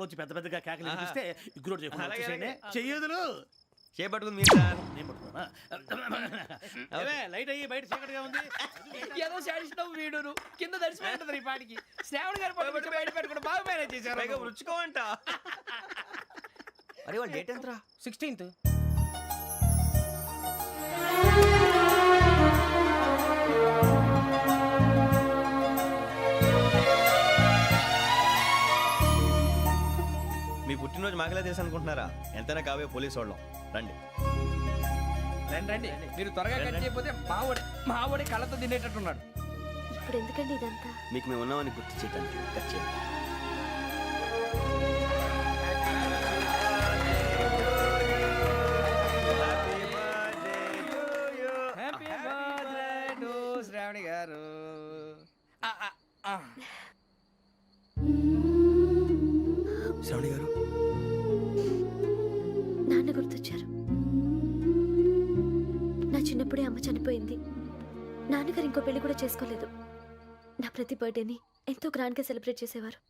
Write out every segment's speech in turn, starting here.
వచ్చి పెద్ద పెద్దగా కేకలు వినిపిస్తే ఇగ్గురు చేయకుండా చెయ్యదులు చేపట్టుకుంది మీరు సార్. నేను పట్టుకున్నా లైట్ అయ్యి బయట చీకటిగా ఉంది ఏదో శాడిస్తావు వీడును కింద దర్శనం ఈ పాటికి శ్రావణ్ గారు పట్టుకొచ్చి బయట పెట్టుకుని బాగా మేనేజ్ చేశారు. పైగా రుచుకోవంట. అరే వాళ్ళ డేట్ ఎంతరా? 16th. మీ పుట్టినరోజు మాకలే తెలుసు అనుకుంటున్నారా? ఎంతైనా కావే పోలీసు వాళ్ళం. రండి రండి రండి, మీరు త్వరగా కట్ చేయకపోతే మావడి కళ్ళతో తినేటట్టున్నాడు. ఇప్పుడు ఎందుకండి ఇదంతా? మీకు మేము ఉన్నామని గుర్తు చేయడానికి కట్ చేయండి. హ్యాపీ బర్త్డే టు శ్రావణి గారు. శ్రావణి గారు నాన్న గుర్తొచ్చారు. నా చిన్నప్పుడే అమ్మ చనిపోయింది. నాన్నగారు ఇంకో పెళ్లి కూడా చేసుకోలేదు. నా ప్రతి బర్త్డేని ఎంతో గ్రాండ్గా సెలబ్రేట్ చేసేవారు.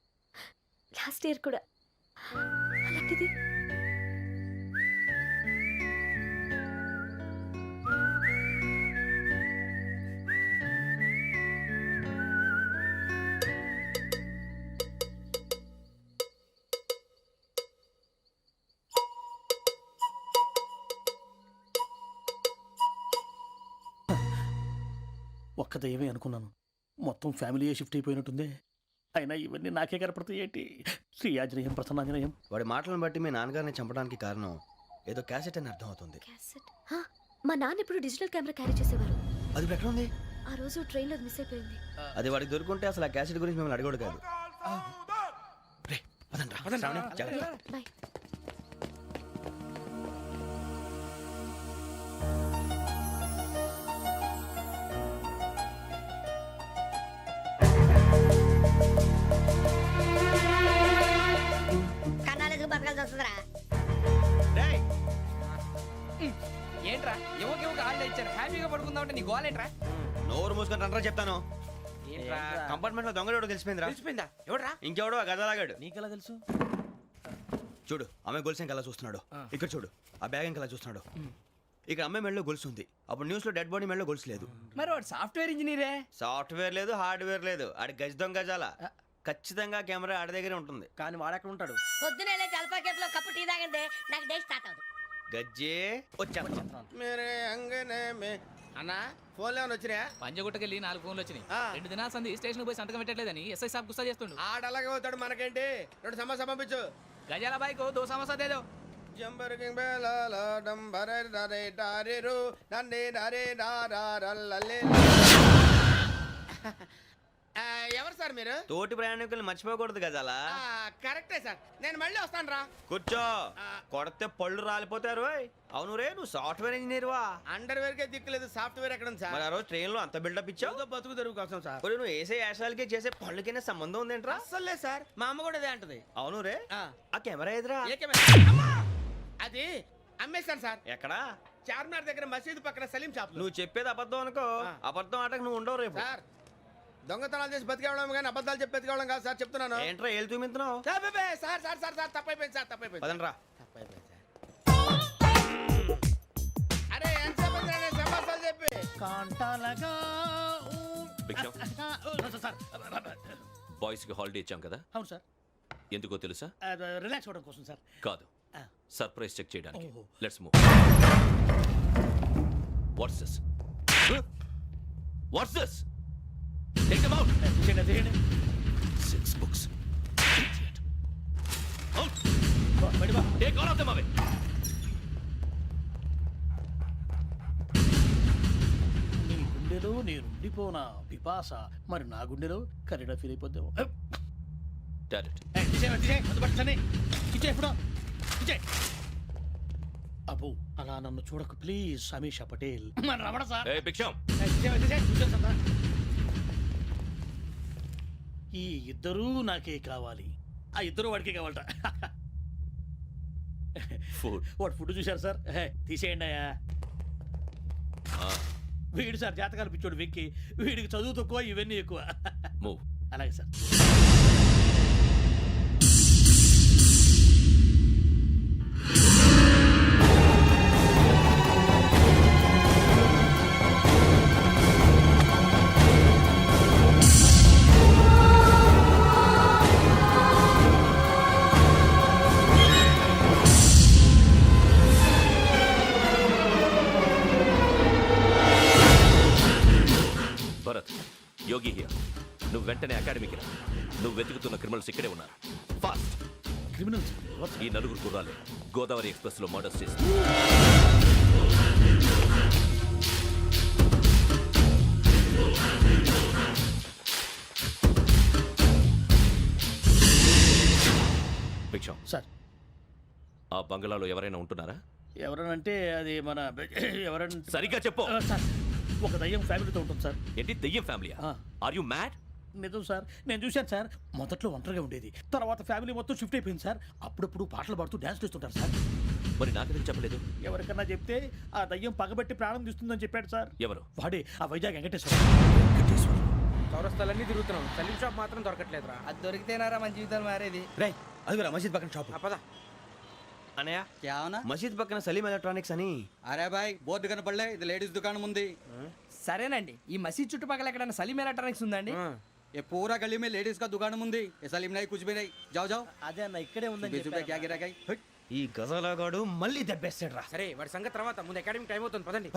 లాస్ట్ ఇయర్ కూడా. అలాంటిది ఒక్క దయ్యమే అనుకున్నాను. మొత్తం ఫ్యామిలీయే షిఫ్ట్ అయిపోయినట్టుందే. అయినా ఇవన్నీ నాకే కనపడతాయి ఏంటి? శ్రీ ఆంజనేయం ప్రసన్నాంజనేయం. వాడి మాటలను బట్టి మీ నాన్నగారిని చంపడానికి కారణం ఏదో క్యాసెట్ అని అర్థం అవుతుంది. క్యాసెట్. మా నాన్న ఇప్పుడు డిజిటల్ కెమెరా క్యారీ చేసేవారు. అది ఇప్పుడు ఎక్కడ ఉంది? ఆ రోజు ట్రైన్లో మిస్ అయిపోయింది. అది వాడికి దొరుకుంటే అసలు ఆ క్యాసెట్ గురించి మిమ్మల్ని అడగడు కాదు. రే, పదండ్రా. శ్రావణి, జాగ్రత్త. బాయ్. రేయ్, ఏంట్రా ఎవరికి ఆళ్ళు ఇచ్చారు? హ్యాపీగా పడుకుందాం అంటే నీ గోలేంట్రా? నోరు మూసుకొని రండ్రా చెప్తాను. ఏంట్రా కంపార్ట్మెంట్ లో దొంగడు తెలిసిపోయిందిరా. తెలిసిపోయిందా? ఎవడ్రా? ఇంకెవడో ఆ గదలాగాడు. నీకెలా తెలుసు? చూడు, ఆమె గొలుసు ఇంకలా చూస్తున్నాడు. ఇక్కడ చూడు, ఆ బ్యాగ్ ఇంకలా చూస్తున్నాడు. ఇక్కడ అమ్మాయి మెడలో గొలుసు ఉంది. అప్పుడు న్యూస్ లో డెడ్ బాడీ మెడలో గొలుసు లేదు. మరి వాడు సాఫ్ట్వేర్ ఇంజనీరే. సాఫ్ట్వేర్ లేదు, హార్డ్వేర్ లేదు. ఆడి గజ దొంగ గజాల. ఖచ్చితంగా కెమెరా ఆడి దగ్గరే ఉంటుంది. కానీ వాడెక్కడ ఉంటాడు? పొద్దునే జలపా కేఫ్లో కప్పు టీ తాగండి, నాకు డే స్టార్ట్ అవుతుంది. గజ్జే వచ్చా. అన్నా ఫోన్లో వచ్చినా? పంజగుట్టకెళ్ళి 4 ఫోన్లు వచ్చినాయి. 2 దినాల సంది స్టేషన్ పోయి సంతకం పెట్టలేదని ఎస్ఐ సాబ్ గుస్తా చేస్తుండు. ఆడలాగే పోతాడు, మనకేంటి? 2 సమస్య పంపించు. గజాల బైక్ 2 సమస్య దేదో. జంబరకింగ్ బేలాల డంబరే డరే డారేరు నన్నే డరే డారారల్లలే. ఎవరు సార్ మీరు? తోటి ప్రయాణికుల్ని మర్చిపోకూడదు గజాల. కరెక్టే సార్, నేను మళ్ళీ వస్తాను రా. కూర్చో, కొడితే పళ్ళు రాలిపోతారు. అవును రే, నువ్వు సాఫ్ట్వేర్ ఇంజనీర్ వా? అండర్వేర్ కే దిక్కులేదు, సాఫ్ట్వేర్ ఎక్కడ ఉంది సార్? మరి ఆ రోజు ట్రైన్ లో అంత బిల్డప్ ఇచ్చావు. బతుకు తెరుగు కోసం సార్. నువ్వు వేసే యాశాలకి చేసే పళ్ళకైనా సంబంధం ఉందేంట్రా? అస్సలు లేదు సార్, మా అమ్మ కూడా అదే అంటది. అవును రే, ఆ కెమెరా ఎదురా? అది అమ్మేశాను సార్. ఎక్కడా? చార్మినార్ దగ్గర మసీదు పక్కన సలీం షాప్. నువ్వు చెప్పేది అబద్ధం అనుకో. అబద్ధం ఆటకు నువ్వు ఉండవు రేపు. సార్, దొంగతనాలు చేసి బతికేవడం కానీ అబద్ధాలు చెప్పి బతికేవడం కాదు సార్, చెప్తున్నాను. ఏంట్రా ఏళ్ళు చూపించున్నావు? Sir sir sir sir sir తప్పైపోయింది సార్, తప్పైపోయింది. పదండ్రా. తప్పైపోయింది సార్. అరే ఎంత సమాసాలు చెప్పి కాంటాలగా బాయ్స్ కి హాలిడే ఇచ్చాం కదా? అవును సార్. ఎందుకో తెలుసా? రిలాక్స్ అవ్వడం కోసం సార్. కాదు, సర్ప్రైజ్ చెక్ చేయడానికి. Let's move. What's this? What's this? Take them out. 6 books. Idiot. Out. Take all of them away. నీ గుండెలో నేనుండిపోనా పిపాస, మరి నా గుండెలో కరీడా ఫీల్ అయిపోద్దాము. Direct. అబ్బో, అలా నన్ను చూడకు please. Sameesha Patel. Ramana sir. Hey, Biksham. ఈ ఇద్దరూ నాకే కావాలి. ఆ ఇద్దరు వాడికే కావాలట. Food. వాడు ఫుడ్ చూశారు సార్. తీసేయండి అయ్యా. వీడు సార్ జాతకాలు పిచ్చోడు వెక్కి. వీడికి చదువు తక్కువ, ఇవన్నీ ఎక్కువ. Move. అలాగే సార్. వెంటనే అకాడమీకి రా. నువ్వు వెతుకుతున్న క్రిమినల్స్ ఇక్కడే ఉన్నారు. ఫాస్ట్. క్రిమినల్స్ ఈ నలుగురు కుర్రాలే గోదావరి ఎక్స్ప్రెస్ లో మర్డర్స్ చేసి భిక్షం. సార్ ఆ బంగ్లాలో ఎవరైనా ఉంటున్నారా? ఎవరనంటే అది మన ఎవరంటే సరిగ్గా చెప్పు. సార్ ఒక దయ్యం ఫ్యామిలీతో ఉంటుంది సార్. ఏంటి దెయ్యం ఫ్యామిలీ? ఆ. Are you mad? నిజం సార్, నేను చూశాను సార్. మొదట్లో ఒంటరిగా ఉండేది, తర్వాత ఫ్యామిలీ మొత్తం షిఫ్ట్ అయిపోయింది సార్. అప్పుడప్పుడు పాటలు పాడుతూ డ్యాన్స్ చేస్తుంటారు సార్. మరి నాకెందుకు చెప్పలేదు? ఎవరికన్నా చెప్తే ఆ దయ్యం పగబెట్టి ప్రాణం తీస్తుందని చెప్పాడు సార్. ఎవరు? వాడే ఆ వైజాగ్ వెంకటేశ్వర. చౌరస్తాలన్నీ తిరుగుతున్నాం, సలీం షాప్ మాత్రం దొరకట్లేదురా. అది దొరికితేనారా మన జీవితాలు మారేది. రే అదిగురా మసీద్ పక్కన షాప్. పదా అనయ్య क्या होना మసీద్ పక్కన సలీం ఎలక్ట్రానిక్స్ అని. अरे भाई बोर्ड కనపడలే ఇది లేడీస్ దుకాణం ఉంది సరేనండి. ఈ మసీద్ చుట్టుపక్కల ఎక్కడైనా సలీం ఎలక్ట్రానిక్స్ ఉందండి? ये पूरा गली में लेडीज का दुकान मुंदी ये सलीम नहीं कुछ भी नहीं जाओ जाओ అదే అన్న ఇక్కడే बीस रुपए क्या गिरा गई ఈ గజాలగాడు మళ్ళీ దెబ్బేస్తాడు రా. సరే వాడి సంగతి తర్వాత, ముందు అకాడమిక్ టైం అవుతుంది పదండి.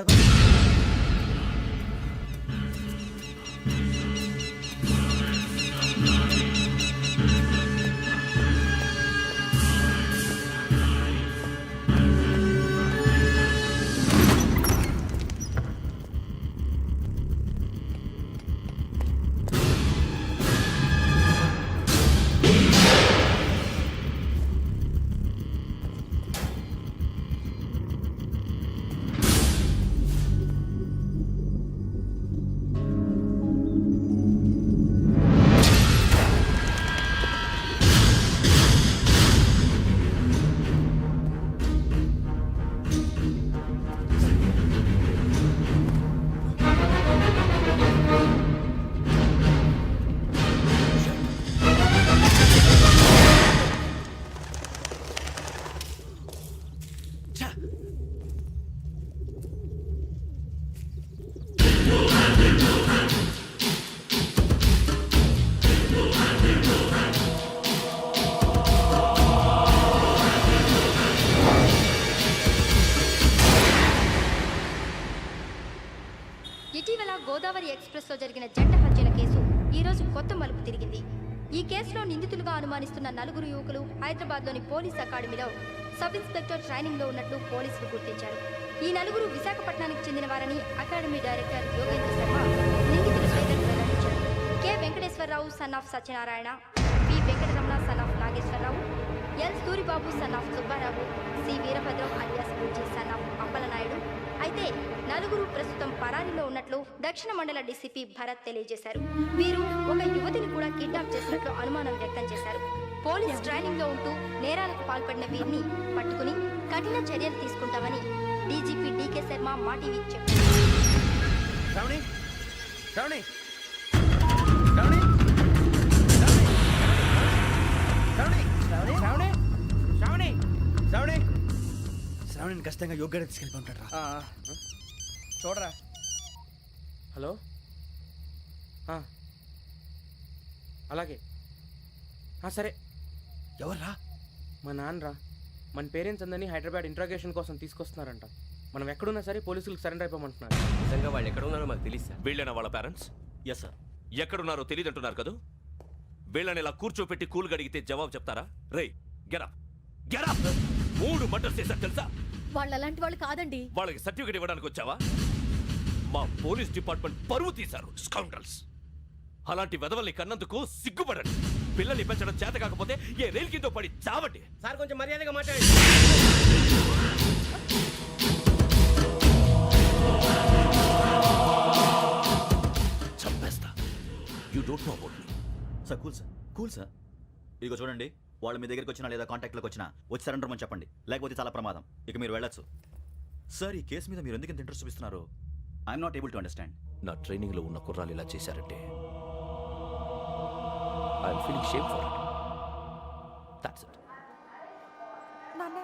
ఇటీవల గోదావరి ఎక్స్ప్రెస్లో జరిగిన జంట హత్యల కేసు ఈ రోజు కొత్త మలుపు తిరిగింది. ఈ కేసులో నిందితులుగా అనుమానిస్తున్న నలుగురు యువకులు హైదరాబాద్లోని పోలీస్ అకాడమీలో సబ్ ఇన్స్పెక్టర్ ట్రైనింగ్లో ఉన్నట్లు పోలీసులు గుర్తించారు. ఈ నలుగురు విశాఖపట్నానికి చెందిన వారని అకాడమీ డైరెక్టర్ యోగేంద్ర శర్మ నిందితుల పేర్లను వెల్లడించారు. K Venkateswararao son of Satyanarayana, P Venkataramana son of Nageswararao, L Suribabu son of Subbarao, C Veerabhadram alias Bujji son of Appalanaidu. అయితే నలుగురు ప్రస్తుతం పరారీలో ఉన్నట్లు దక్షిణ మండల డీసీపీ భరత్ తెలియజేశారు. వీరు ఒక యువతిని కూడా కిడ్నాప్ చేసినట్లు అనుమానం వ్యక్తం చేశారు. పోలీస్ ట్రైనింగ్ లో ఉంటూ నేరాలకు పాల్పడిన వీరిని పట్టుకుని కఠిన చర్యలు తీసుకుంటామని డీజీపీ డీకే శర్మ మా టీవీకి చెప్పారు. శ్రావణి శ్రావణి శ్రావణి శ్రావణి శ్రావణి శ్రావణి శ్రావణి శ్రావణిని ఖచ్చితంగా యోగ్యత తీసుకెళ్ళి ఉంటాడు రా. చూడరా. హలో, అలాగే సరే. ఎవర్రా? మా నాన్నరా. మన పేరెంట్స్ అందరినీ హైదరాబాద్ ఇంట్రాగేషన్ కోసం తీసుకొస్తున్నారంట. మనం ఎక్కడున్నా సరే పోలీసులకు సరెండర్ అయిపోమంటున్నారు. నిజంగా వాళ్ళు ఎక్కడ ఉన్నారో మాకు తెలియదు సార్. వీళ్ళైనా వాళ్ళ పేరెంట్స్? Yes sir. ఎక్కడున్నారో తెలియదంటున్నారు కదా. వీళ్ళని ఇలా కూర్చోపెట్టి కూల్ గడిగితే జవాబు చెప్తారా? రేయ్ గెటప్ గెటప్. 3 మర్డర్స్ చేశారు తెలుసా? వాళ్ళు అలాంటి వాళ్ళు కాదండి. వాళ్ళకి సర్టిఫికేట్ ఇవ్వడానికి వచ్చావా? మా పోలీస్ డిపార్ట్మెంట్ పరువు తీశారు స్కౌండ్రల్స్. అలాంటి వెధవల్ని కన్నందుకు సిగ్గుపడండి. పిల్లల్ని పెంచడం చేత కాకపోతే ఏ రైలు కింద పడి చావండి. సార్ కొంచెం మర్యాదగా మాట్లాడండి. చంపేస్తా. You don't know about me. Sir cool sir. ఇదిగో చూడండి, వాళ్ళు మీ దగ్గరికి వచ్చినా లేదా కాంటాక్ట్లోకి వచ్చినా వచ్చి సరెండర్ అని చెప్పండి, లేకపోతే చాలా ప్రమాదం. ఇక మీరు వెళ్ళొచ్చు. సార్, ఈ కేసు మీద మీరు ఎందుకు ఇంత ఇంట్రెస్ట్ చూపిస్తున్నారు? I'm not able to understand. నా ట్రైనింగ్ లో ఉన్న కుర్రాలు ఇలా చేశారంటే I'm feeling shame for it. That's it. నాన్న,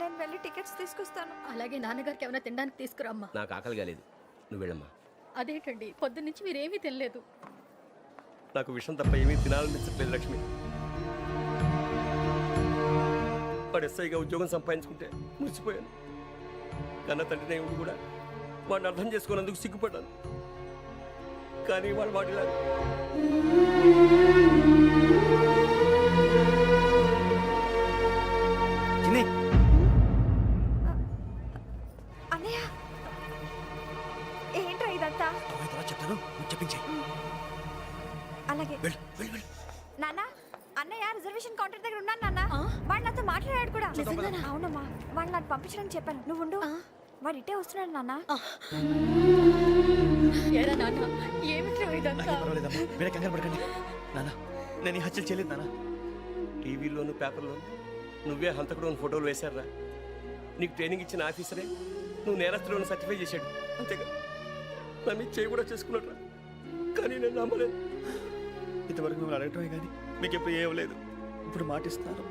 నేను వెళ్ళి టికెట్స్ తీసుకొస్తాను. అలాగే నాన్నగారికి ఏమైనా తినడానికి తీసుకురమ్మా. నాకు ఆకలి కాలేదు, నువ్వు వెళ్ళమ్మా. అదేంటండి, పొద్దున్నుంచి మీరేమీ తినలేదు. నాకు విషయం తప్ప ఏమీ తినాలనిపించట్లేదు లక్ష్మి. వాడు ఎస్ఐగా ఉద్యోగం సంపాదించుకుంటే మురిసిపోయాను. కన్న తండ్రినే ఉండి కూడా వాడిని అర్థం చేసుకున్నందుకు సిగ్గుపడ్డాను. కానీ వాళ్ళ బాడీలో చిన్ని అన్నయ్య ఏంట్రా ఇదంతా? అమ్మాయి తర్వాత చెప్తాను నువ్వు చెప్పించే అలాగే వెళ్ళు వెళ్ళు వెళ్ళు. నాన్న, అన్నయ్య రిజర్వేషన్ కౌంటర్ దగ్గర ఉన్నాను నాన్న. వాడు నాతో మాట్లాడాడు కూడా. అవునమ్మా, వాడు నాకు పంపించడానికి చెప్పాను. నువ్వు ఉండు. వాడు ఇట్టే వస్తున్నాడు నాన్న. పర్వాలేదమ్మా వేరే కంగారు పడకండి నాన్న నేను ఈ హత్యలు చేయలేదు నాన్న టీవీలోను పేపర్లోను నువ్వే హంతకుడు ఫోటోలు వేశారా నీకు ట్రైనింగ్ ఇచ్చిన ఆఫీసరే నువ్వు నేరస్తులను సర్టిఫై చేశాడు అంతేగా నా మీద చేయి కూడా చేసుకున్నట్రా కానీ నేను నమ్మలేదు ఇంతవరకు మిమ్మల్ని అడగటమే కానీ మీకు ఎప్పుడు ఏమలేదు ఇప్పుడు మాటిస్తున్నాను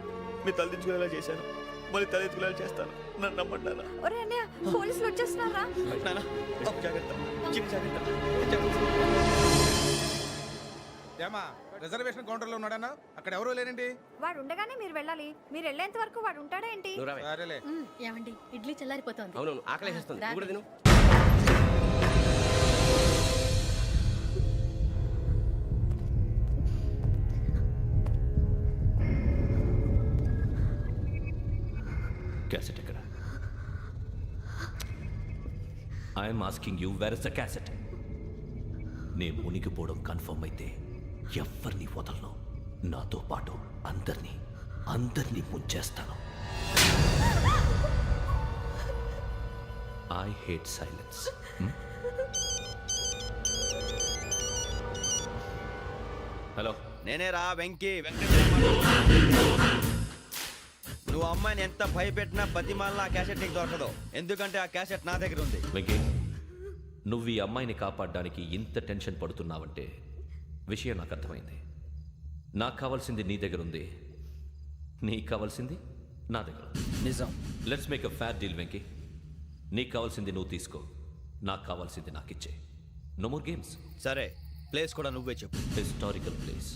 మీరు తలదించుకునేలా చేశాను మళ్ళీ తలెత్తుకునేలా చేస్తాను నన్ను నమ్మండి నాన్న ఒరే అన్నయ్య, పోలీసులు వచ్చేస్తున్నారా? నాన్న అప్పు జాగ్రత్త చిన్న జాగ్రత్త ఏమా రిజర్వేషన్ కౌంటర్ లో ఉన్నాడన్నా అక్కడ ఎవరూ లేనండి. వాడు ఉండగానే మీరు వెళ్ళాలి. మీరు వెళ్ళేంత వరకు వాడు ఉంటాడా ఏంటి? నువ్వు రావే సరేలే. ఏమండి ఇడ్లీ చల్లారిపోతోంది. అవునవును ఆకలేసేస్తుంది నువ్వు కూడా తిను క్యాసెట్ ఎక్కడ I'm asking you where is the cassette నేను మునిగిపోవడం కన్ఫర్మ్ అయితే ఎవరిని వదలను నాతో పాటు అందరినీ ముంచేస్తాను ఐ హేట్ సైలెన్స్ హలో నేనే రా వెంకీ నువ్వు అమ్మాయిని ఎంత భయపెట్టినా బతిమాలినా ఆ క్యాసెట్ నీకు దొరకదు ఎందుకంటే ఆ క్యాసెట్ నా దగ్గర ఉంది వెంకీ నువ్వు ఈ అమ్మాయిని కాపాడడానికి ఇంత టెన్షన్ పడుతున్నావంటే విషయం నాకు అర్థమైంది నాకు కావాల్సింది నీ దగ్గర ఉంది నీకు కావాల్సింది నా దగ్గర నిజం let's make a fair deal Venky నీకు కావాల్సింది నువ్వు తీసుకో నాకు కావాల్సింది నాకు ఇచ్చే నో మోర్ గేమ్స్ సరే ప్లేస్ కూడా నువ్వే చెప్పు historical place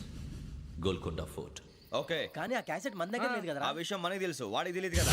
Golconda fort okay కానీ ఆ క్యాసెట్ మన దగ్గర లేదు కదా. ఆ విషయం మనకి తెలుసు వాడికి తెలియదు కదా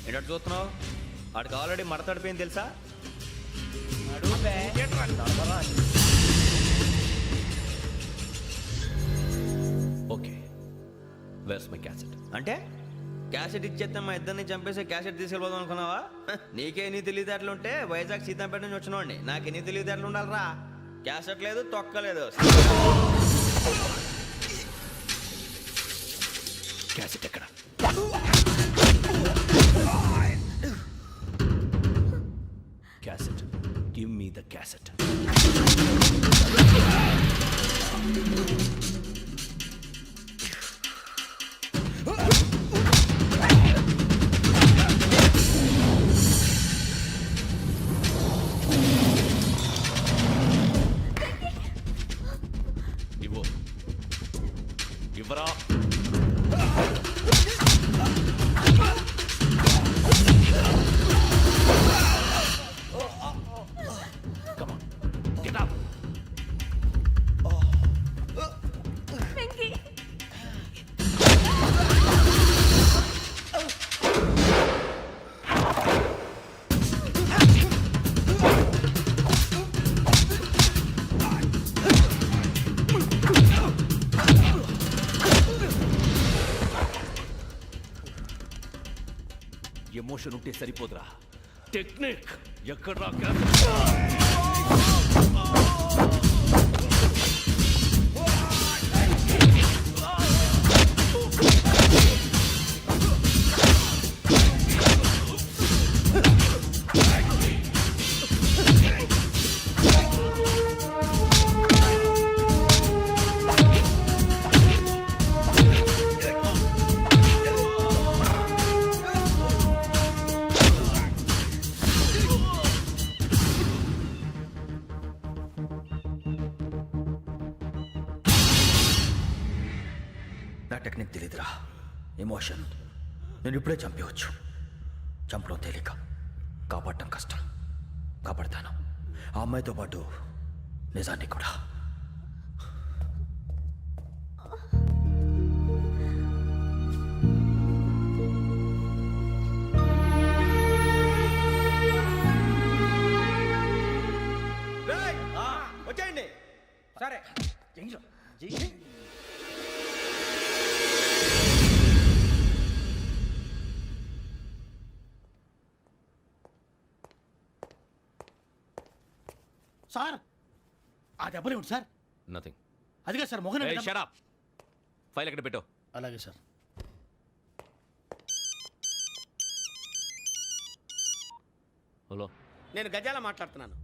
ఏంటో చూస్తున్నావు వాడికి ఆల్రెడీ మడతడిపోయింది తెలుసా ఓకే వేర్స్ మై క్యాసెట్ అంటే క్యాసెట్ ఇచ్చేస్తే మా ఇద్దరిని చంపేసి క్యాసెట్ తీసుకెళ్ళిపోదాం అనుకున్నావా నీకే ఎన్ని తెలివితేటలు ఉంటే వైజాగ్ సీతంపేట నుంచి వచ్చినోడిని నాకు ఎన్ని తెలివితేటలు ఉండాలిరా క్యాసెట్ లేదు తొక్కలేదు క్యాసెట్ ఎక్కడ cassette give me the cassette ఇవ్వు ఇవ్వరా ఎమోషన్ ఉంటే సరిపోదురా, టెక్నిక్ ఎక్కడ నా టెక్నిక్ తెలీదురా. ఎమోషన్ నేను ఇప్పుడే చంపేవచ్చు. చంపడం తేలిక, కాపాడటం కష్టం. కాపాడతాను ఆ అమ్మాయితో పాటు నిజాన్ని కూడా. వచ్చేయండి. సరే. సార్ ఆ దెబ్బలేమిటి సార్? నథింగ్. అదిగా సార్ మొహన్ షట్ అప్. ఫైల్ ఎక్కడ పెట్టు. అలాగే సార్. హలో, నేను గజాల మాట్లాడుతున్నాను.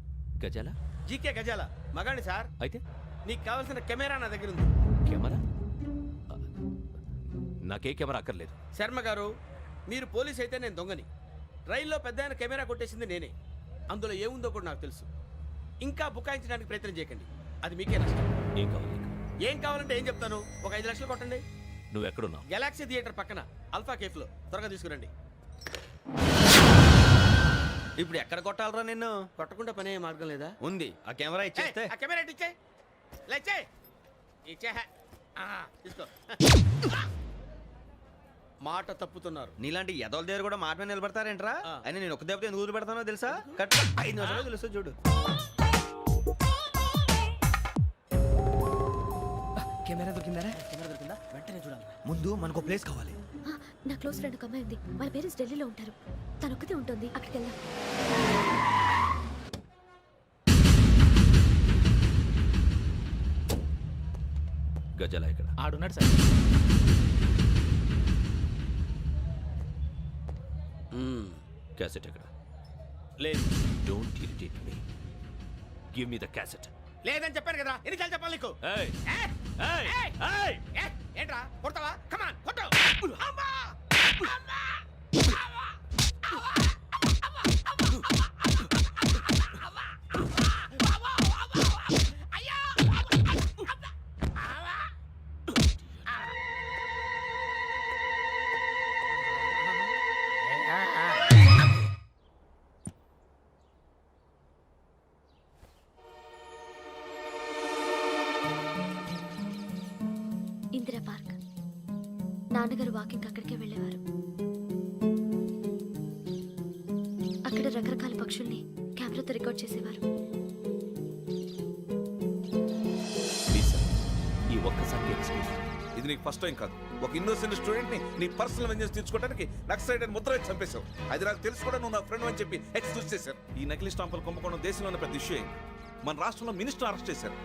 గజాల? జీకే గజాల మగాండి సార్. అయితే నీకు కావాల్సిన కెమెరా నా దగ్గర ఉంది. కెమెరా? నాకే కెమెరా అక్కర్లేదు. శర్మ గారు, మీరు పోలీస్ అయితే నేను దొంగని. రైల్లో పెద్ద ఆయన కెమెరా కొట్టేసింది నేనే. అందులో ఏముందో కూడా నాకు తెలుసు. ఇంకా బుకాయించడానికి ప్రయత్నం చేయకండి, అది మీకే నష్టం. ఏం కావాలి నీకు? ఏం కావాలంటే ఏం చెప్తాను. ఒక 5 లక్షలు కొట్టండి. నువ్వు ఎక్కడున్నావు? గెలాక్సీ థియేటర్ పక్కన అల్ఫా కేఫ్లో. త్వరగా తీసుకురండి. ఇప్పుడు ఎక్కడ కొట్టాలరా నిన్ను? కొట్టకుండా పనే మార్గం లేదా? ఉంది. ఆ కెమెరా ఇచ్చేస్తే. ఆ కెమెరా ఇచ్చే ఇచ్చే ఇచ్చే తీసుకో. మాట తప్పుతున్నారు. నీలాంటి ఎదల దగ్గర కూడా మాట మీద నిలబడతారేంట్రా? ఆ. అని నేను ఒక దెబ్బతో ఎందుకు ఊరు పెడతానో తెలుసా? కరెక్ట్ 5 నిమిషాలు తెలుసు చూడు. కెమెరా దొరికిందా? కెమెరా దొరికిందా? వెంటనే చూడాలి. ముందు మనకు ప్లేస్ కావాలి. నా క్లోజ్ ఫ్రెండ్ ఒక అమ్మాయి ఉంది. వాళ్ళ పేరెంట్స్ ఢిల్లీలో ఉంటారు. తను ఒక్కతే ఉంటుంది. అక్కడికి వెళ్దాం. గజాల ఇక్కడ. ఆడున్నాడు సార్. క్యాసెట్ ఎక్కడ? లేదు. Don't irritate me. Give me the cassette. లేదని చెప్పాను కదా, ఎన్నిసార్లు చెప్పాలి నీకు? ఏయ్ ఏయ్! ఏయ్ ఏయ్! ఏయ్ ఏంట్రా కొడతావా? కమాన్ కొట్టు. అమ్మా! అమ్మా! ఇందిరా పార్క్. నాన్నగారు వాకింగ్ అక్కడికే వెళ్ళేవారు. అక్కడ రకరకాల పక్షుల్ని కెమెరాతో రికార్డ్ చేసేవారు. ప్లీజ్ సార్, ఈ ఒక్కసారి ఎక్స్క్యూజ్. ఇది నీకు ఫస్ట్ టైం కాదు. ఒక ఇన్నోసెంట్ స్టూడెంట్ ని నీ పర్సనల్ వెంజెన్స్ తీర్చుకోవడానికి నక్సలైట్ అని ముద్ర వేసి చంపేశావు. అది నాకు తెలుసు కూడా నువ్వు నా ఫ్రెండ్ అని చెప్పి ఎక్స్క్యూజ్ చేశారు. ఈ నకిలీ స్టాంపులు కుంభకోణం దేశంలో ఉన్న పెద్ద ఇష్యూ అయింది. మన రాష్ట్రంలో మినిస్టర్ అరెస్ట్ చేశారు.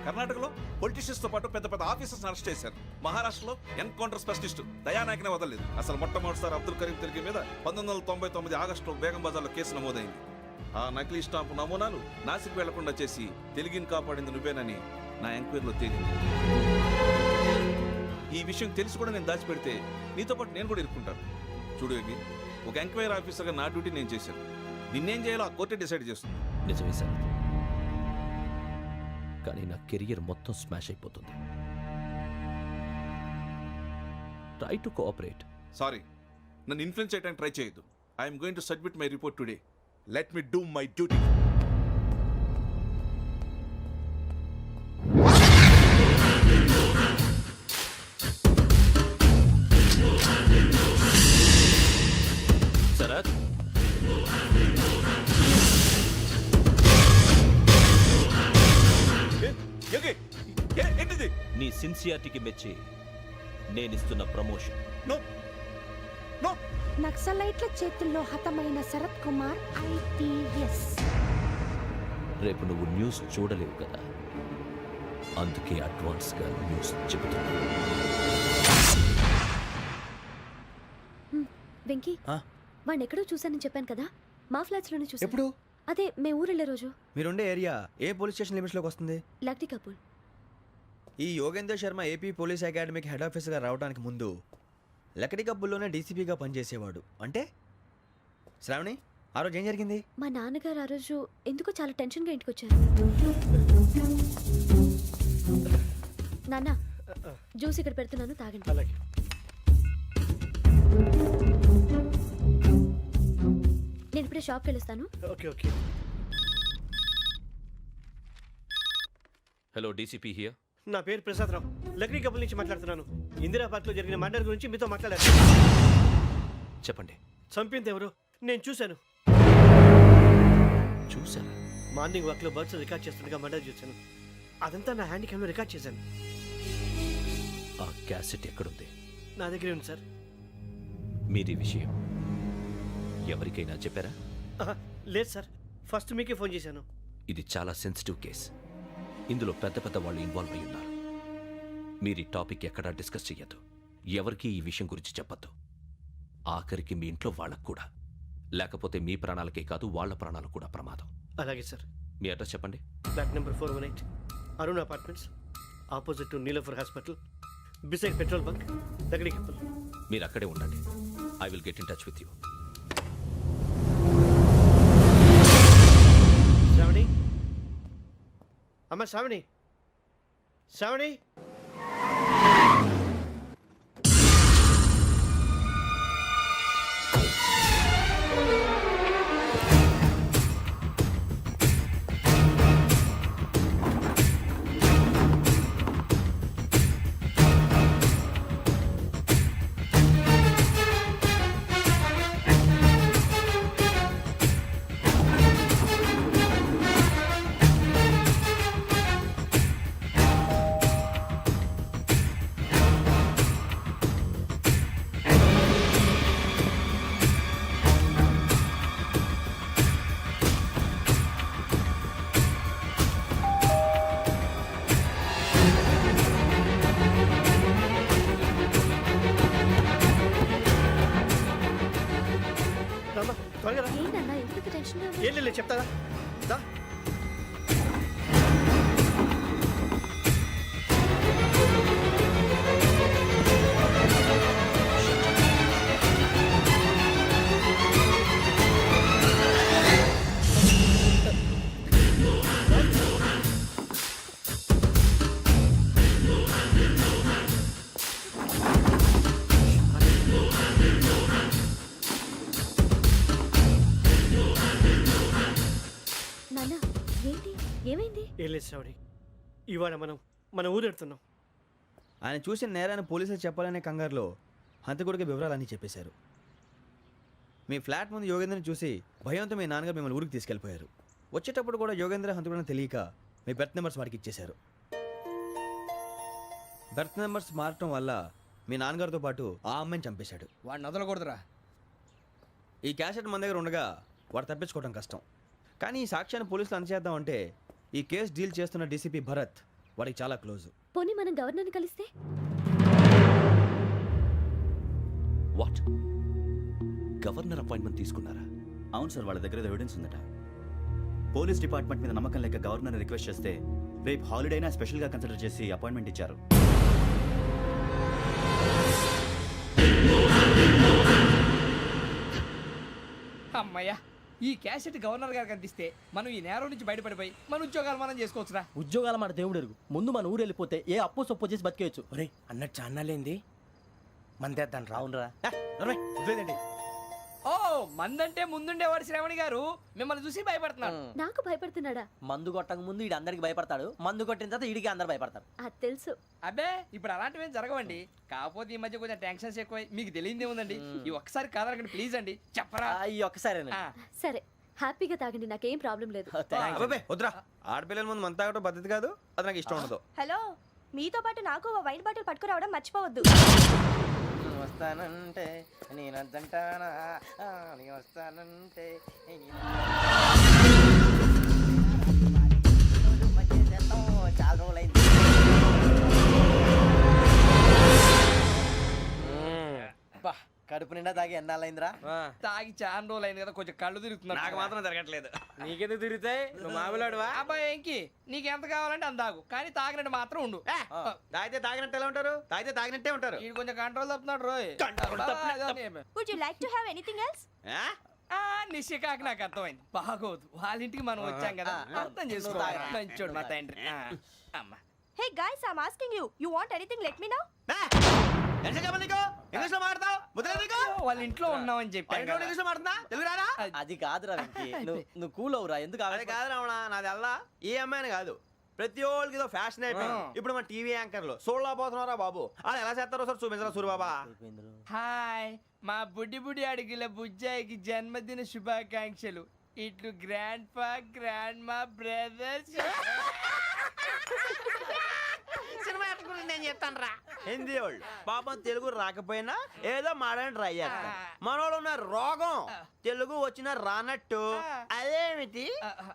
కర్ణాటకలో పొలిటీషియన్స్ తో పాటు పెద్ద పెద్ద ఆఫీసర్స్ అరెస్ట్ చేశారు. మహారాష్ట్రలో ఎన్కౌంటర్ స్పెషలిస్ట్ దయానాయకనే వదలలేదు. అసలు మొట్టమొదటిసారి అబ్దుల్ కరీం తిరిగి మీద 1999 ఆగస్టులో బేగం బజార్లో కేసు నమోదైంది. ఆ నకిలీ స్టాంపు నమూనాలు నాసిక్ వెళ్లకుండా చేసి తెలుగుని కాపాడింది నువ్వేనని నా ఎంక్వైరీలో తేలింది. ఈ విషయం తెలిసి కూడా నేను దాచిపెడితే నీతో పాటు నేను కూడా ఇరుక్కుంటాను. చూడు యోగి, ఒక ఎంక్వైరీ ఆఫీసర్గా నా డ్యూటీ నేను చేశాను. నిన్నేం చేయాలో ఆ కోర్టే డిసైడ్ చేస్తుంది. నిజమే సార్, కానీ నా కెరియర్ మొత్తం స్మాష్ అయిపోతుంది. Try to cooperate. సారీ, నన్ను ఇన్ఫ్లుయెన్స్ చేయడానికి ట్రై చేయొద్దు. I'm going to submit my report today. Let me do my duty. Sarath, నీ సిన్సియారిటీకి మెచ్చి నేనిస్తున్న ప్రమోషన్. No no. నక్సలైట్ల చేతుల్లో హతమైన శరత్ కుమార్ ఐపీఎస్. రేపు నువ్వు న్యూస్ చూడలేవు కదా, అందుకే అడ్వాన్స్గా న్యూస్ చెబుతున్నా. వెంకీ వాడిని ఎక్కడో చూశానని చెప్పాను కదా, మా ఫ్లాట్స్ లోనే చూసాను. ఎప్పుడు? అదే మేము ఊరెళ్ళే రోజు. మీరుండే ఏరియా ఏ పోలీస్ స్టేషన్ లిమిట్స్లోకి వస్తుంది? లక్టీ కపూర్. ఈ యోగేందర్ శర్మ ఏపీ పోలీస్ అకాడమీకి హెడ్ ఆఫీసర్గా రావడానికి ముందు లకడి కబ్బుల్లోనే డీసీపీగా పనిచేసేవాడు. అంటే శ్రావణి, ఆ రోజు ఏం జరిగింది? మా నాన్నగారు ఆ రోజు ఎందుకో చాలా టెన్షన్గా ఇంటికి వచ్చారు. నాన్న, జ్యూస్ ఇక్కడ పెడుతున్నాను, తాగండి. అలాగే. నేను ఇప్పుడే షాప్కి వెళ్ళొస్తాను. Okay okay. Hello DCP here. నా పేరు ప్రసాదరావు, లక్డీ కపుల్ నుంచి మాట్లాడుతున్నాను. ఇందిరా పార్క్లో జరిగిన మర్డర్ గురించి మీతో మాట్లాడారు. చెప్పండి. చంపింది ఎవరు? నేను చూశాను. చూసారా? మార్నింగ్ వాక్లో బర్డ్స్ రికార్డ్ చేస్తుండగా మర్డర్ చూశాను. అదంతా నా హ్యాండ్ క్యామ్లో రికార్డ్ చేశాను. ఆ క్యాసెట్ ఎక్కడుంది? నా దగ్గరే ఉంది సార్. మీది విషయం ఎవరికైనా చెప్పారా? లేదు సార్, ఫస్ట్ మీకే ఫోన్ చేశాను. ఇది చాలా సెన్సిటివ్ కేస్. ఇందులో పెద్ద పెద్ద వాళ్ళు ఇన్వాల్వ్ అయి ఉన్నారు. మీరు ఈ టాపిక్ ఎక్కడా డిస్కస్ చెయ్యొద్దు. ఎవరికి ఈ విషయం గురించి చెప్పొద్దు. ఆఖరికి మీ ఇంట్లో వాళ్ళకు కూడా. లేకపోతే మీ ప్రాణాలకే కాదు, వాళ్ళ ప్రాణాలు కూడా ప్రమాదం. అలాగే సార్. మీ అడ్రస్ చెప్పండి. Flat number 418, Arun apartments, opposite to Nilofer hospital, beside petrol bunk, Lakdi Kapul. మీరు అక్కడే ఉండండి. I will get in touch with you. Sravani, అమ్మ శ్రావణి, శ్రావణి. త్వరగా రా. ఏంటన్నా ఎందుకు టెన్షన్గా ఉన్నావు? ఏం లేదు, చెప్తారా? దా. నాన్న, ఏంటి ఏమైంది? ఏం లేదు శ్రావణి, ఇవాళ మనం మన ఊరు వెళ్తున్నాం. ఆయన చూసిన నేరాన్ని పోలీసులు చెప్పాలనే కంగారులో హంతకుడికి వివరాలన్నీ చెప్పేశారు. మీ ఫ్లాట్ ముందు యోగేంద్రని చూసి భయంతో మీ నాన్నగారు మిమ్మల్ని ఊరికి తీసుకెళ్ళిపోయారు. వచ్చేటప్పుడు కూడా యోగేంద్ర హంతకుడని తెలియక మీ బెర్త్ నెంబర్స్ వాడికి ఇచ్చేశారు. బెర్త్ నెంబర్స్ మారటం వల్ల మీ నాన్నగారితో పాటు ఆ అమ్మాయిని చంపేశాడు. వాడిని వదలకూడదురా. ఈ క్యాసెట్ మన దగ్గర ఉండగా వాడు తప్పించుకోవడం కష్టం. కానీ ఈ సాక్ష్యాన్ని పోలీసులు అందజేద్దామంటే ఈ కేసు డీల్ చేస్తున్న డీసీపీ భరత్ వాడికి చాలా క్లోజు. పోనీ మనం గవర్నర్ని కలిస్తే? వాట్? గవర్నర్ అపాయింట్మెంట్ తీసుకున్నారా? అవును సార్, వాళ్ళ దగ్గర ఎవిడెన్స్ ఉందట. పోలీస్ డిపార్ట్మెంట్ మీద నమ్మకం లేక గవర్నర్ రిక్వెస్ట్ చేస్తే రేపు హాలిడేనా స్పెషల్గా కన్సిడర్ చేసి అపాయింట్మెంట్ ఇచ్చారు. అమ్మయ్యా, ఈ క్యాసెట్ గవర్నర్ గారికి అందిస్తే మనం ఈ నేరం నుంచి బయటపడిపోయి మన ఉద్యోగాలు మనం చేసుకోవచ్చురా. ఉద్యోగాల మాట దేవుడు ఎరుగు. ముందు మన ఊరు వెళ్ళిపోతే ఏ అప్పు సొప్పు చేసి బతికేయచ్చు. ఒరే అన్నట్టు చాన్నాలేంది మందేద్దాను రా. అవునరా? వదిలేదండి. ఓ మందంటే ముందుండేవాడు శ్రావణి గారు మిమ్మల్ని చూసి భయపడుతున్నాడు. నాకు భయపడుతున్నాడా? మందు కొట్టక ముందు ఈడు అందరికి భయపడతాడు, మందు కొట్టిన తర్వాత ఈడికి అందరు భయపడతారు. అది తెలుసు. అబ్బే ఇప్పుడు అలాంటివి ఏం జరగవండి. కాకపోతే ఈ మధ్య కొంచెం టెన్షన్స్ ఎక్కువ, మీకు తెలియదే ఉందండి. ఈ ఒక్కసారి కాదనకండి ప్లీజ్ అండి, చెప్పరా? ఈ ఒక్కసారి సరే, హ్యాపీగా తాగండి, నాకేం ప్రాబ్లం లేదు. అబ్బాబే వద్దురా, ఆడపిల్లల ముందు మన తాగటం పద్ధతి కాదు, అది నాకు ఇష్టం ఉండదు. హలో, మీతో పాటు నాకు ఓ వైన్ బాటిల్ పట్టుకురావడం మర్చిపోవద్దు. వస్తానంటే నేను వద్దంటానా నేను వస్తానంటే చాలా రోజులైంది. కడుపు నిండా తాగి ఎన్నాళ్ళైందిరా? తాగి చాలా రోజులు అయింది కదా, కొంచెం కళ్ళు తిరుగుతున్నా. నాకు మాత్రం జరగట్లేదు. నీకెందుకు తిరుగుతాయి? నువ్వు మామిలాడువా? అబ్బాయి ఏంకి నీకు ఎంత కావాలంటే అంత తాగు, కానీ తాగినట్టు మాత్రం ఉండు. తాగితే తాగినట్టు ఎలా ఉంటారు? తాగితే తాగినట్టే ఉంటారు. వీడు కొంచెం కంట్రోల్ తప్పుతున్నాడు రోయ్. Would you like to have anything else? నిశ్చికాకి నాకు అర్థమైంది. బాగోదు, వాళ్ళ ఇంటికి మనం వచ్చాం కదా, అర్థం చేసుకోవాలి. మంచోడు మా తండ్రి. అమ్మా hey guys, I am asking you, you want anything let me know. English లో మాట్లాడతావు? వాళ్ళ ఇంట్లో ఉన్నామని చెప్పాను. ఇంగ్లీష్ లో మాట్లాడుతున్నా? తెలుగు రాదా? అది కాదురా వెంకీ, నువ్వు కూల్ అవురా. ఎందుకు అదే కాదు రావణ, నాది అల్లా ఏ అమ్మాయిని కాదు, ప్రతి ఒళ్ళకి ఏదో ఫ్యాషన్ అయిపోయింది. ఇప్పుడు మన టీవీ యాంకర్లు సోళ్ళ పోతున్నారా బాబు, అది ఎలా చేస్తారో సార్ చూపించరా సూరిబాబా. హాయ్, మా బుడ్డి బుడి అడిగిల బుజ్జాయికి జన్మదిన శుభాకాంక్షలు. ఇట్లు గ్రాండ్ ఫా గ్రాండ్ మా బ్రదర్స్. సినిమా గురించి నేను చెప్తాను రా. హిందీ వాళ్ళు పాపం తెలుగు రాకపోయినా ఏదో మాడని ట్రై చేస్తారు. మనోళ్ళు ఉన్న రోగం తెలుగు వచ్చిన రానట్టు అదేమిటి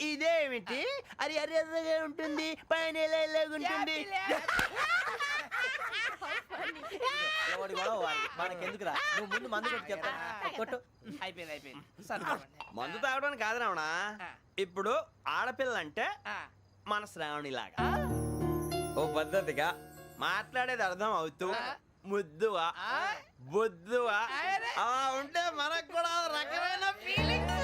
ఇదేమిటి అది అర్రగా ఉంటుంది, పైన ఉంటుంది. మనకెందుకురా, నువ్వు ముందు మందు కొట్టి చెప్తాను. కొట్టు. అయిపోయింది. మందు తాగడానికి కాదు రావణ, ఇప్పుడు ఆడపిల్లంటే మన శ్రావణి లాగా ఓ పద్ధతిగా మాట్లాడేది అర్థం అవుతూ ముద్దువా బొద్దువా అలా ఉంటే మనకు కూడా రకమైన ఫీలింగ్స్.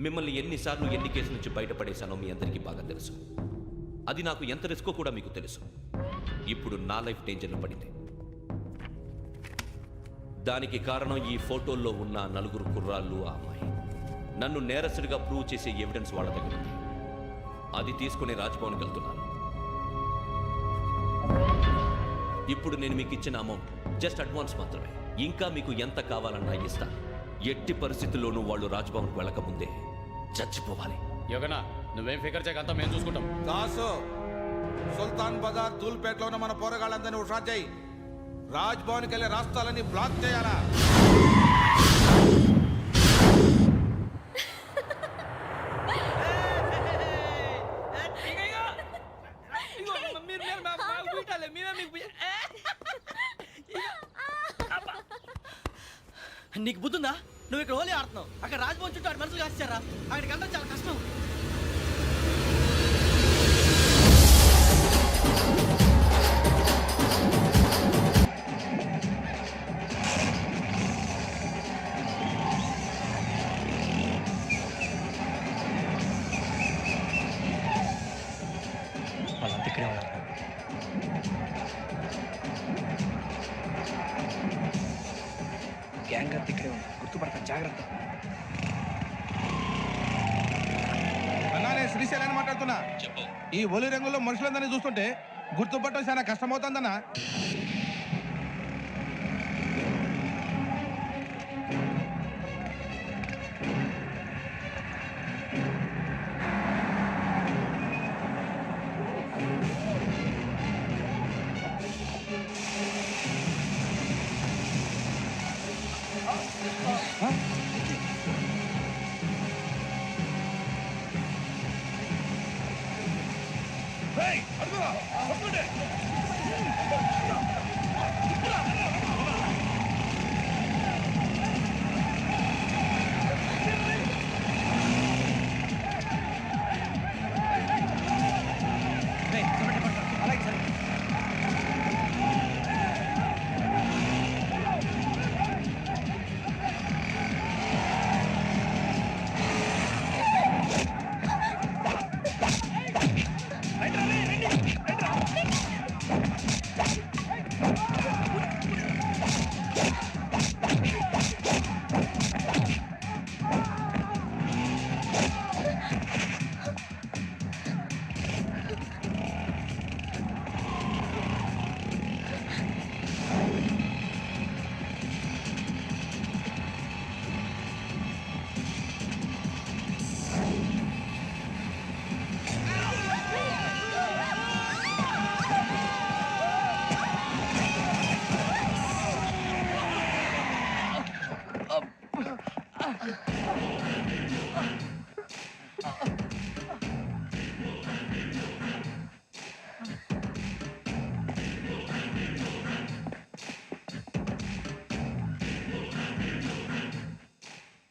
మిమ్మల్ని ఎన్నిసార్లు ఎన్ని కేసుల నుంచి బయటపడేశానో మీ అందరికీ బాగా తెలుసు. అది నాకు ఎంత రిస్కో కూడా మీకు తెలుసు. ఇప్పుడు నా లైఫ్ డేంజర్లో పడింది. దానికి కారణం ఈ ఫోటోల్లో ఉన్న 4 కుర్రాళ్ళు, ఆ అమ్మాయి. నన్ను నేరస్తుడిగా ప్రూవ్ చేసే ఎవిడెన్స్ వాళ్ళ దగ్గర ఉంది. అది తీసుకుని రాజ్భవన్కి వెళ్తున్నాను. ఇప్పుడు నేను మీకు ఇచ్చిన అమౌంట్ జస్ట్ అడ్వాన్స్ మాత్రమే. ఇంకా మీకు ఎంత కావాలన్నా ఇస్తాను. ఎట్టి పరిస్థితుల్లోనూ వాళ్ళు రాజ్భవన్కి వెళ్ళకముందే చచ్చిపోవాలి. యోగనా, నువ్వేం ఫికర్ చేయకంతా మేము చూసుకుంటాం. దాసు, సుల్తాన్ బజార్ దూల్పేటలో ఉన్న మన పోరగాళ్ళందరినీ హుషారు చేయి. రాజ్ భవన్కి వెళ్ళే రాష్ట్రాలన్నీ బ్లాక్ చేయాలా? నీకు బుద్ధుందా? నువ్వు ఇక్కడ హోలీ ఆడుతున్నావు, అక్కడ రాజ్భవన్ చుట్టూ ఆడి మనుషులు కాస్తారా? అక్కడికి వెళ్ళడం చాలా కష్టం. గ్యాంగ్ అంతా ఇక్కడే ఉంది, గుర్తుపడతాను, జాగ్రత్త. అన్నానే శ్రీశైలాన్ని మాట్లాడుతున్నా. ఈ ఒలి రంగులో మనుషులందరినీ చూస్తుంటే గుర్తుపట్టడం చాలా కష్టమవుతుందన్నా.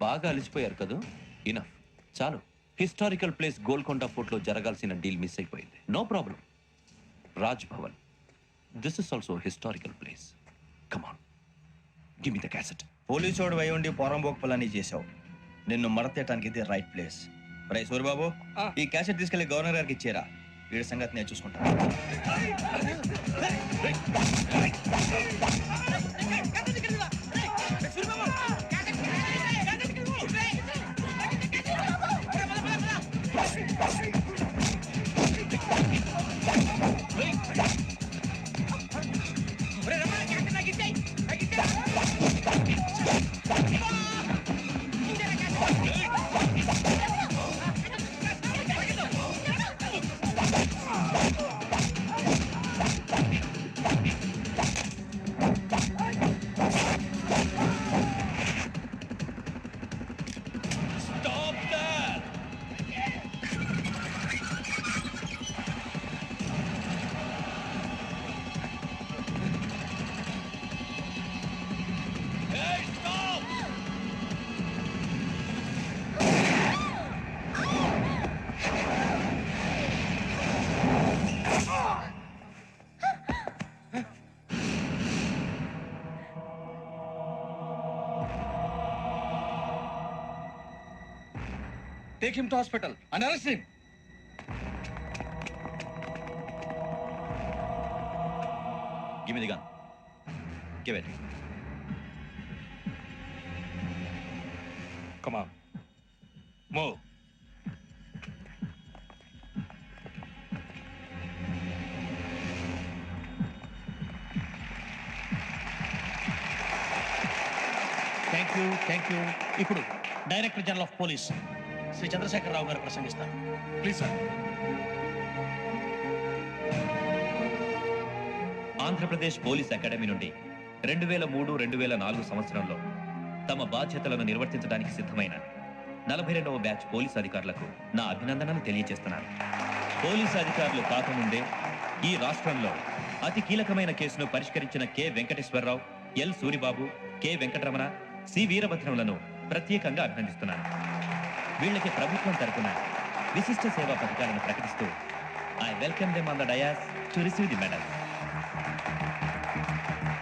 బాగా అలిసిపోయారు కదా, ఇనఫ్, చాలు. హిస్టారికల్ ప్లేస్ గోల్కొండ ఫోర్ట్లో జరగాల్సిన డీల్ మిస్ అయిపోయింది. No problem. Raj Bhavan, this is also historical place. Come on, give me the cassette. పోలీసోడు వై ఉండి పోరంబోక్ చేసావు. నిన్ను మడతేయటానికి ఇది రైట్ ప్లేస్. రై సూరిబాబు, ఈ క్యాసెట్ తీసుకెళ్లి గవర్నర్ గారికి ఇచ్చేరా. వీడి సంగతి నేను చూసుకుంటాను. Take him to hospital and arrest him. Give me the gun. Give it. Come on. Move. Thank you. ఇప్పుడు director general of police Shri Chandrasekhara Rao గారు ప్రసంగిస్తారు. Please, sir. Andhra Pradesh police academy నుండి 2003-2004 సంవత్సరంలో తమ బాధ్యతలను నిర్వర్తించడానికి సిద్ధమైన 42వ బ్యాచ్ పోలీస్ అధికారులకు నా అభినందనలు తెలియజేస్తున్నాను. పోలీస్ అధికారులు కాకముందే ఈ రాష్ట్రంలో అతి కీలకమైన కేసును పరిష్కరించిన K Venkateswara Rao, L Suribabu, K Venkataramana, C వీరభద్రంలను ప్రత్యేకంగా అభినందిస్తున్నాను. వీళ్ళకి ప్రభుత్వం తరపున విశిష్ట సేవా పథకాలను ప్రకటిస్తూ I welcome them on the dais to receive the medal.